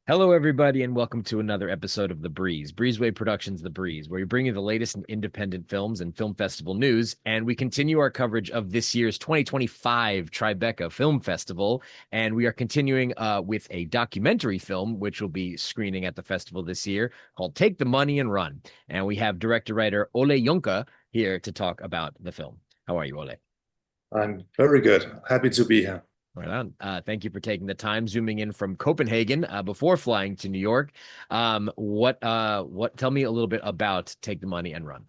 Hello, everybody, and welcome to another episode of The Breeze, Breezeway Productions The Breeze, where we bring you the latest in independent films and film festival news. And we continue our coverage of this year's 2025 Tribeca Film Festival. And we are continuing with a documentary film, which will be screening at the festival this year, called Take the Money and Run. And we have director-writer Ole Juncker here to talk about the film. How are you, Ole? I'm very good. Happy to be here. Right on. Thank you for taking the time, zooming in from Copenhagen before flying to New York. Tell me a little bit about Take the Money and Run.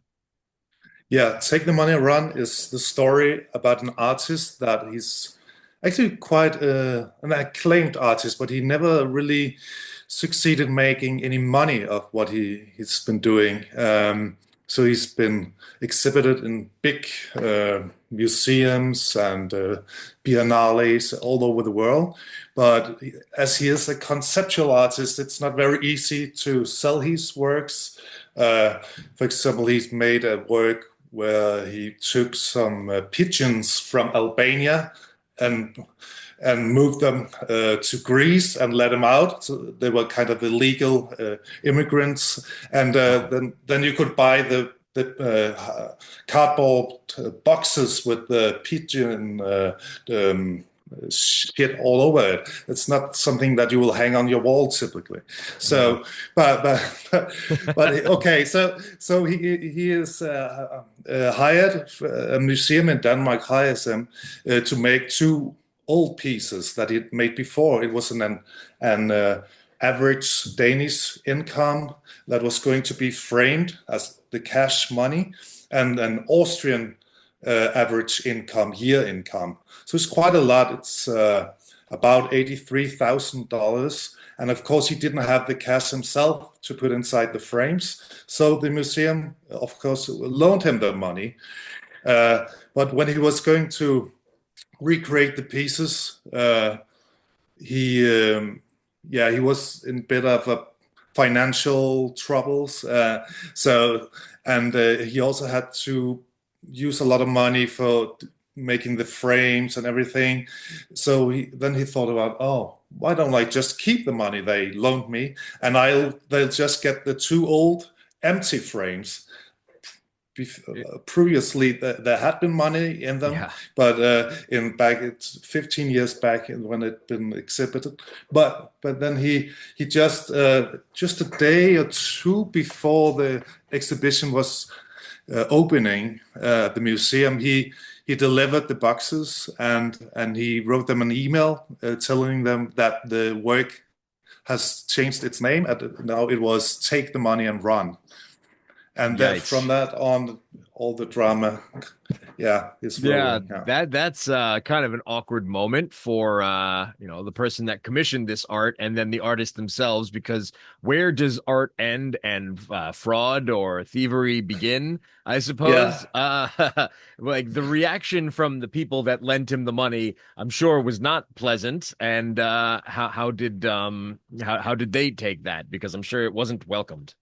Yeah, Take the Money and Run is the story about an artist that he's actually quite an acclaimed artist, but he never really succeeded making any money of what he's been doing. So he's been exhibited in big museums and biennales all over the world. But as he is a conceptual artist, it's not very easy to sell his works. For example, he's made a work where he took some pigeons from Albania and moved them to Greece and let them out. So they were kind of illegal immigrants, and Wow. then you could buy cardboard boxes with the pigeon shit all over it. It's not something that you will hang on your wall typically. No. So, but okay. So he is hired. A museum in Denmark hires him to make two old pieces that he made before. It was an average Danish income that was going to be framed as the cash money, and an Austrian average income, year income. So it's quite a lot. It's about $83,000. And of course, he didn't have the cash himself to put inside the frames. So the museum, of course, loaned him the money. But when he was going to recreate the pieces, he he was in a bit of a financial troubles. He also had to use a lot of money for making the frames and everything. So then he thought about, oh, why don't I just keep the money they loaned me, and they'll just get the two old empty frames. Previously, there had been money in them, Yeah. but in back it's 15 years back when it been exhibited. But then he just a day or two before the exhibition was opening the museum, he delivered the boxes, and he wrote them an email telling them that the work has changed its name, and now it was Take the Money and Run. And that from Yikes. that on, all the drama, yeah, is Yeah, rolling. Yeah, that's kind of an awkward moment for the person that commissioned this art and then the artist themselves, because where does art end and fraud or thievery begin, I suppose? yeah, Like the reaction from the people that lent him the money, I'm sure was not pleasant. And how did they take that? Because I'm sure it wasn't welcomed.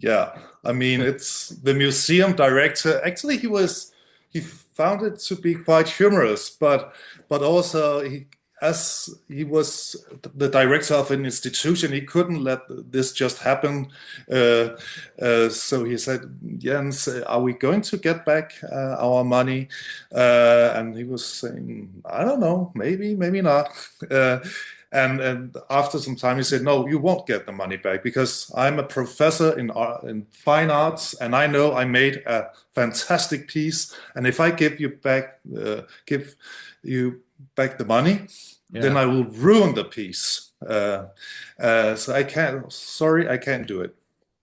yeah. I mean, it's the museum director. Actually, he found it to be quite humorous, but also as he was the director of an institution, he couldn't let this just happen. Uh, so he said, Jens, are we going to get back our money? And he was saying, I don't know, maybe, maybe not. Uh, and after some time, he said, "No, you won't get the money back because I'm a professor in fine arts, and I know I made a fantastic piece. And if I give you back the money, then Yeah. I will ruin the piece. So I can't. Sorry, I can't do it."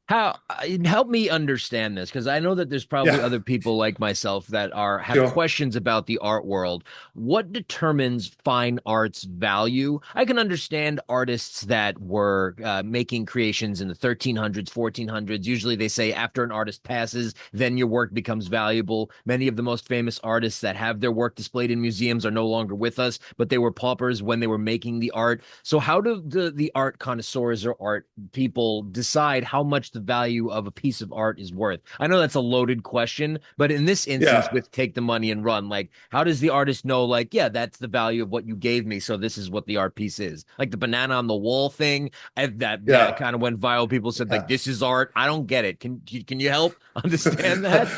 How help me understand this, because I know that there's probably Yeah, other people like myself that are have sure. questions about the art world. What determines fine art's value? I can understand artists that were making creations in the 1300s, 1400s. Usually they say after an artist passes, then your work becomes valuable. Many of the most famous artists that have their work displayed in museums are no longer with us, but they were paupers when they were making the art. So how do the art connoisseurs or art people decide how much the value of a piece of art is worth? I know that's a loaded question, but in this instance, Yeah, with take the money and run, like, how does the artist know, like, yeah, that's the value of what you gave me, so this is what the art piece is? Like the banana on the wall thing, that yeah, kind of went viral. People said, like, yeah. this is art. I don't get it. Can you help understand that?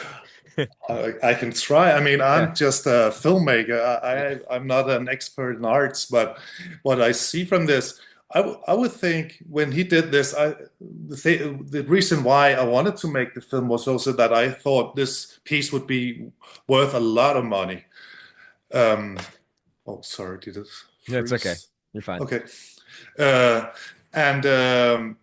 I can try. I mean, Yeah. I'm just a filmmaker. I'm not an expert in arts, but what I see from this, I would think when he did this, the reason why I wanted to make the film was also that I thought this piece would be worth a lot of money. Um, oh, sorry, did it Yeah, it's okay. freeze? You're fine. Okay. Uh, and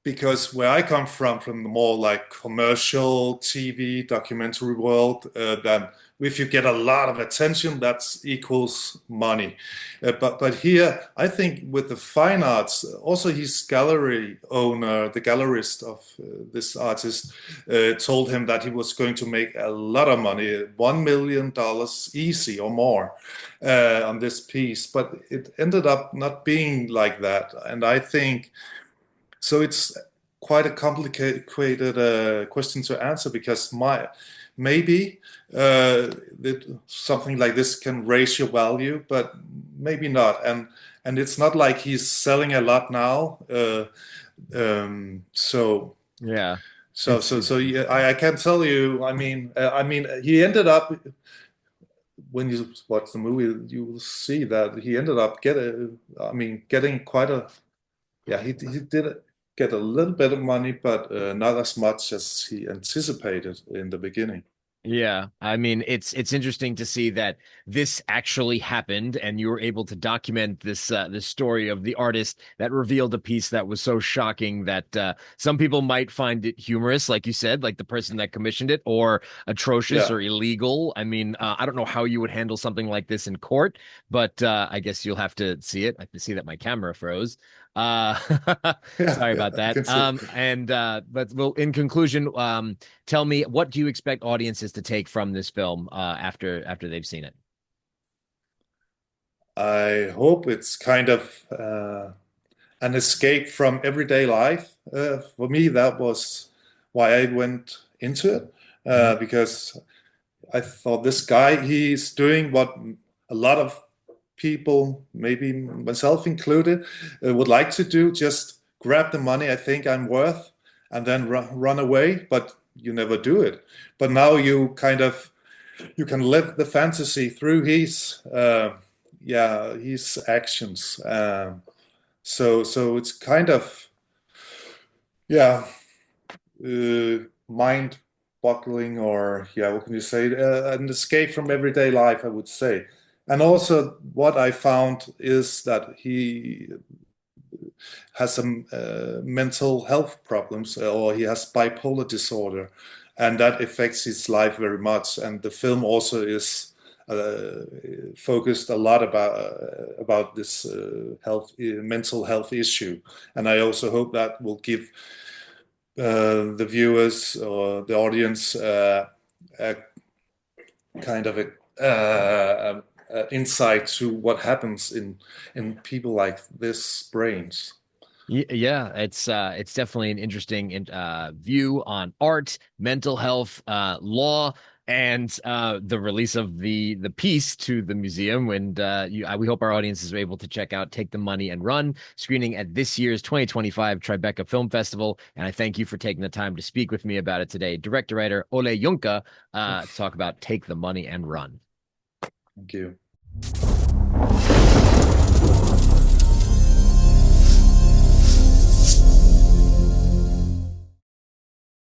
because where I come from the more like commercial TV documentary world, then if you get a lot of attention, that equals money. But here, I think with the fine arts, also his gallery owner, the gallerist of this artist, told him that he was going to make a lot of money, $1 million easy or more, on this piece. But it ended up not being like that, and I think. So it's quite a complicated question to answer because maybe something like this can raise your value, but maybe not. And it's not like he's selling a lot now. So Yeah. so It's so so yeah, I can't tell you. I mean, he ended up when you watch the movie, you will see that he ended up getting quite a yeah, he did get a little bit of money, but not as much as he anticipated in the beginning. Yeah, I mean, it's interesting to see that this actually happened, and you were able to document this story of the artist that revealed a piece that was so shocking that some people might find it humorous, like you said, like the person that commissioned it, or atrocious Yeah, or illegal. I mean, I don't know how you would handle something like this in court, but I guess you'll have to see it. I can see that my camera froze. Uh, yeah, sorry yeah. about I that. can see. And but well, in conclusion, tell me, what do you expect audiences to take from this film after they've seen it? I hope it's kind of an escape from everyday life. For me, that was why I went into it, Mhm. because I thought this guy, he's doing what a lot of people, maybe myself included, would like to do, just grab the money I think I'm worth and then run away, but you never do it. But now you can live the fantasy through his actions. So it's kind of yeah mind-boggling, or yeah, what can you say? An escape from everyday life, I would say. And also, what I found is that he has some mental health problems, or he has bipolar disorder, and that affects his life very much. And the film also is uh, focused a lot about this mental health issue. And I also hope that will give the viewers or the audience a kind of insight to what happens in people like this brains. Yeah, it's definitely an interesting view on art, mental health, law, and the release of the piece to the museum. And we hope our audiences are able to check out "Take the Money and Run" screening at this year's 2025 Tribeca Film Festival. And I thank you for taking the time to speak with me about it today, director writer Ole Juncker, to talk about "Take the Money and Run." Thank you.